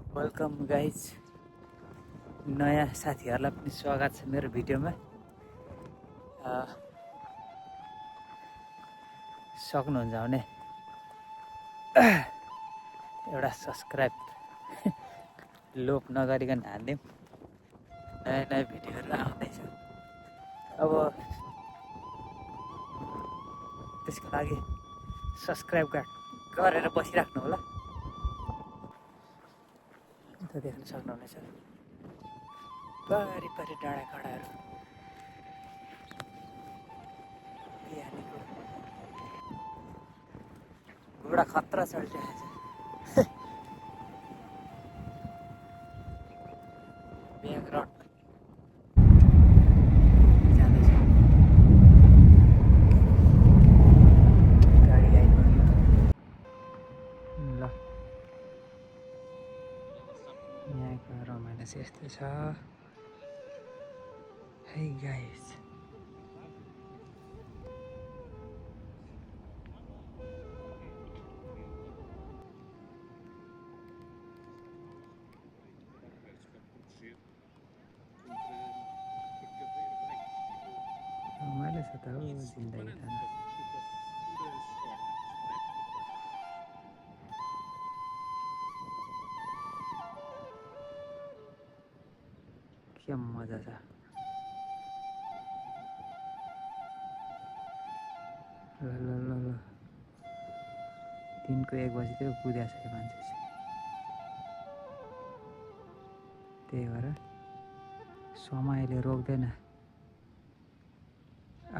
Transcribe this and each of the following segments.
Welcome guys, नयाँ साथीहरूलाई पनि स्वागत छ मेरो भिडियोमा। सक्नुहुन्छ भने एउटा सब्सक्राइब लोभ नगरिकन हानिदिउँ। नयाँ नयाँ भिडियोहरू आउँदैछ। अब त्यसको लागि सब्सक्राइब गरेर बसिराख्नु होला। त देख्न सक्नुहुनेछ पारी डाँडाकाँडाहरू। बिहानीको घोडा खतरा चल्टिरहेको छ। ब्याकग्राउन्ड जाँदैछ गाडी आइपुग्यो। ल यहाँको रमाइलो चाहिँ यस्तो छ। है गाइस, रमाइलो छ त हो जिन्दगी त। के मजा छ। ल ल ल ल दिनको 1 बजीतिर पुगेछ यो मान्छे चाहिँ। त्यही भएर समयले रोक्दैन,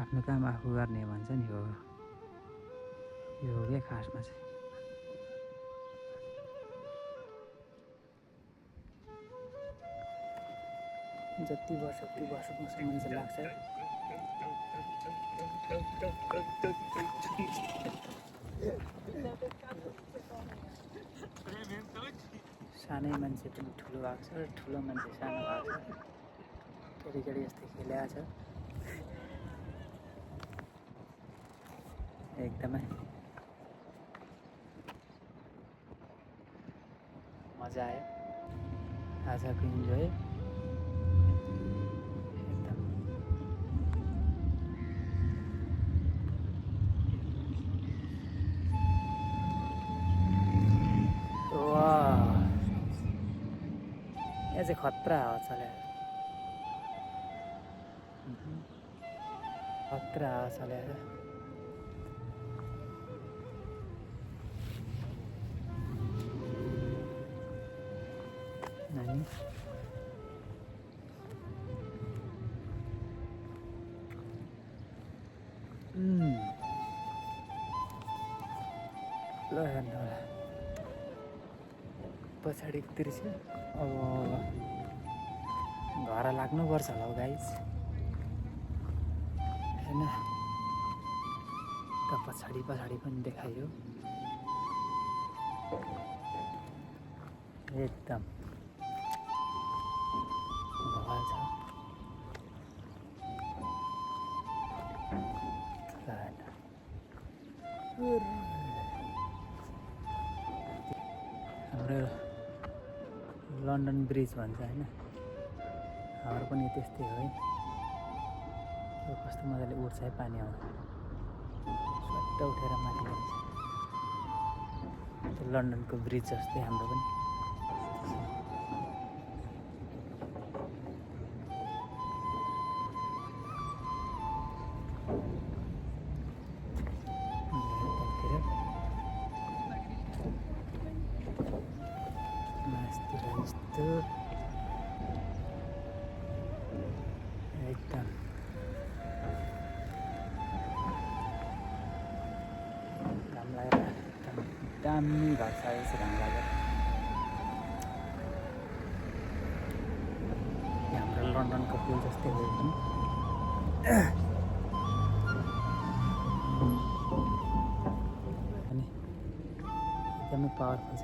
आफ्नो काम आफू गर्ने भन्छ नि। हो यो हो क्या खासमा चाहिँ। जति वर्ष मान्छे लाग्छ। सानै मान्छे पनि ठुलो भएको छ, ठुलो मान्छे सानो भएको छ। केटी यस्तै खेलेको छ। एकदमै मजा आयो आजको इन्जोय। एकदम वाह, यहाँ चाहिँ खतरा हावा चल्यो। खतरा हावा चल्यो। नानी ल हेर्नु होला पछाडिको दृश्य। अब घर लाग्नुपर्छ होला हौ गाइज, होइन? त पछाडि पनि देखाइयो। एकदम भवाल छ। हाम्रो लन्डन ब्रिज भन्छ होइन, हाम्रो पनि त्यस्तै हो है। कस्तो मजाले उठ्छ है पानी आउँदा, सट्ट उठेर माथि जान्छ। त्यो लन्डनको ब्रिज जस्तै हाम्रो पनि। एकदम घाम लागेर एकदम दामी भएको छ यसो घाम लागेर। हाम्रो लन्डनको पुल जस्तै हो पनि। अनि एकदमै पावरफुल छ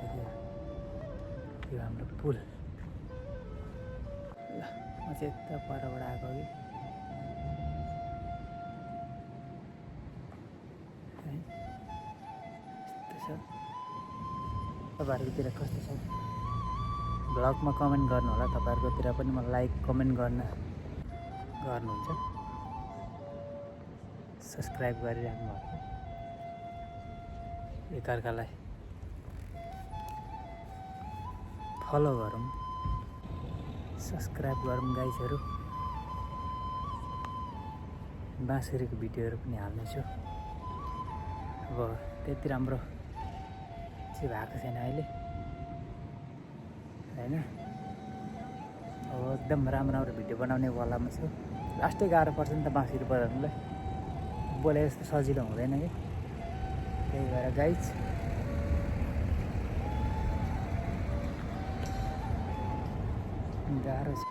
यो हाम्रो पुल। ल म चाहिँ यता परबाट आएको कि यस्तो छ। तपाईँहरूकोतिर कस्तो छ? भ्लगमा कमेन्ट गर्नु होला, तपाईँहरूकोतिर पनि मलाई लाइक कमेन्ट गर्नुहुन्छ, सब्सक्राइब गरिराख्नु भएको, एकअर्कालाई फलो गरौँ, सब्सक्राइब गरौँ गाइजहरू। बाँसुरीको भिडियोहरू पनि हाल्नेछु। अब त्यति राम्रो चाहिँ भएको छैन अहिले होइन। अब एकदम राम्रो भिडियो बनाउने वालामा छु। लास्टै गाह्रो पर्छ नि त बाँसुरी बजाउनुलाई, बोले जस्तो सजिलो हुँदैन कि। त्यही भएर गाइज गाह्रो छ।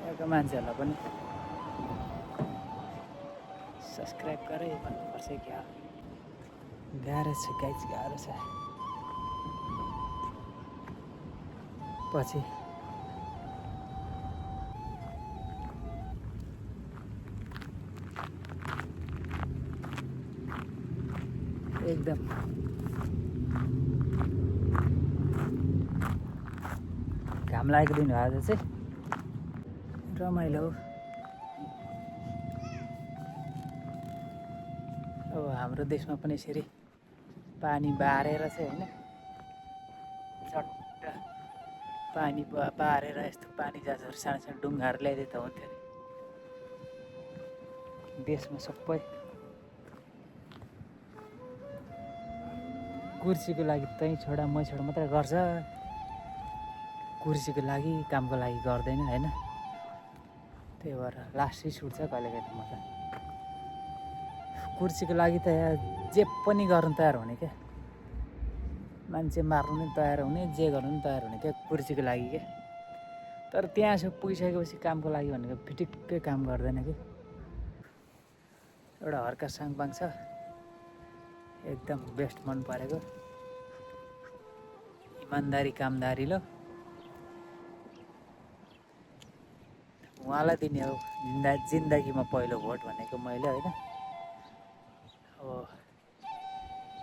यहाँको मान्छेहरूलाई पनि सब्सक्राइब गरे भन्नुपर्छ क्या। गाह्रो छ गाइज, गाह्रो छ। पछि एकदम घाम लागेको दिन भएर चाहिँ रमाइलो। अब हाम्रो देशमा पनि यसरी पानी बारेर चाहिँ होइन, चट्ट पानी बारेर यस्तो पानी जहाजहरू सानो सानो डुङ्गाहरू ल्याइदिए त हुन्थ्यो नि। देशमा सबै कुर्सीको लागि तै छोडा मै छोडा मात्रै गर्छ, कुर्सीको लागि कामको लागि गर्दैन होइन। त्यही भएर लास्ट रिस उठ्छ कहिलेकाहीँ त मलाई। कुर्सीको लागि त जे पनि गर्नु तयार हुने क्या, मान्छे मार्नु नि तयार हुने, जे गर्नु नि तयार हुने क्या कुर्सीको लागि क्या। तर त्यहाँसम्म पुगिसकेपछि कामको लागि भनेको फिटिक्कै काम गर्दैन कि। एउटा हर्का साङपाङ छ, एकदम बेस्ट मन परेको, इमान्दारी कामदारी लो। उहाँलाई दिने हो जिन्दगीमा पहिलो भोट भनेको मैले होइन। अब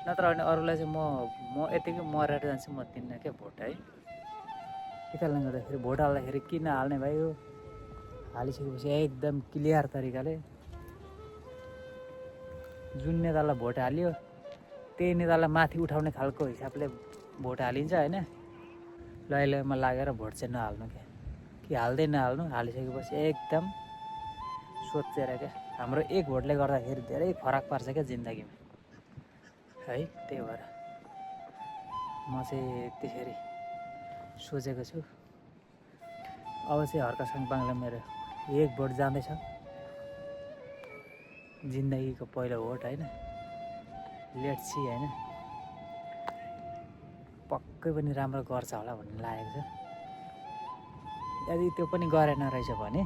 नत्र भने अरूलाई चाहिँ म यतिकै मरेर जान्छु, म दिन्न क्या भोट है। के कारणले गर्दाखेरि भोट हाल्दाखेरि किन हाल्ने भाइ हो, हालिसकेपछि एकदम क्लियर तरिकाले जुन नेतालाई भोट हाल्यो त्यही नेतालाई माथि उठाउने खालको हिसाबले भोट हालिन्छ होइन। लैलैमा लागेर भोट चाहिँ नहाल्नु क्या, कि हाल्दै नहाल्नु, हालिसकेपछि एकदम सोचेर क्या। हाम्रो एक भोटले गर्दाखेरि धेरै फरक पार्छ क्या जिन्दगीमा है। त्यही भएर म चाहिँ त्यसरी सोचेको छु। अब चाहिँ हर्का साङपाङलाई मेरो एक भोट जाँदैछ, जिन्दगीको पहिलो भोट होइन। लेट्स सी होइन, पक्कै पनि राम्रो गर्छ होला भन्ने लागेको छ। यदि त्यो पनि गरेन रहेछ भने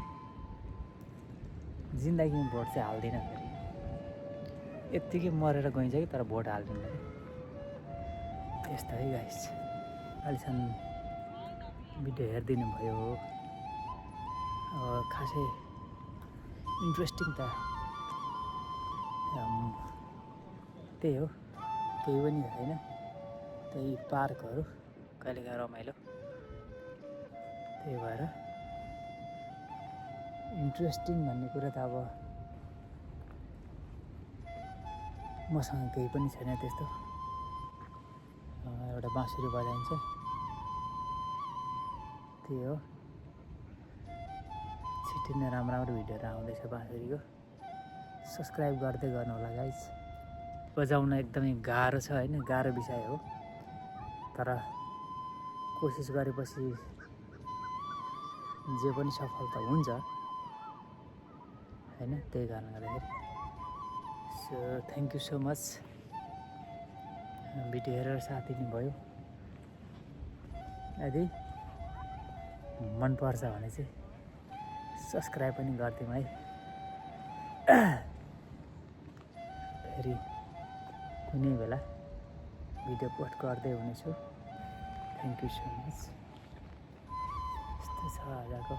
जिन्दगीमा भोट चाहिँ हाल्दिनँ फेरि। यत्तिकै मरेर गइन्छ कि तर भोट हाल्दिनँ कि। त्यस्तो है गाइस। अहिलेसम्म भिडियो हेरिदिनु भयो। खासै इन्ट्रेस्टिङ त त्यही हो, केही पनि छैन। त्यही पार्कहरू कहिलेकाहीँ रमाइलो। त्यही भएर इन्ट्रेस्टिङ भन्ने कुरा त अब मसँग केही पनि छैन त्यस्तो। एउटा बाँसुरी बजाइन्छ, त्यही हो। छिट्टै नै राम्रो भिडियोहरू आउँदैछ बाँसुरीको, सब्सक्राइब गर्दै गर्नु होला गाइज। बजाउन एकदमै गाह्रो छ होइन, गाह्रो विषय हो। तर कोसिस गरेपछि जे पनि सफल त हुन्छ होइन। त्यही कारणले गर्दाखेरि so thank you so much video हेरेर साथ दिनुभयो। यदि मनपर्छ भने चाहिँ सब्सक्राइब पनि गरिदिउँ है। फेरि कुनै बेला भिडियो पोस्ट गर्दै हुनेछु। Thank you so much. यस्तो छ आजको